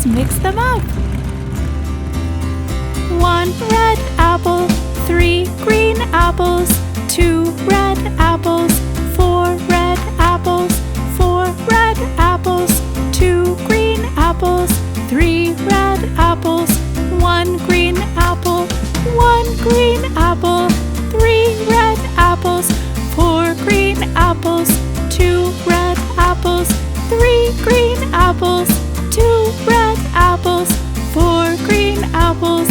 Let's mix them up. 1 red apple, 3 green apples, 2 red apples, 4 red apples, 4 red apples, 2 green apples, 3 red apples, 1 green apple, 1 green apple, 3 red apples, 4 green apples, 2 red apples, 3 green apples, 2 red apples, 4 green apples,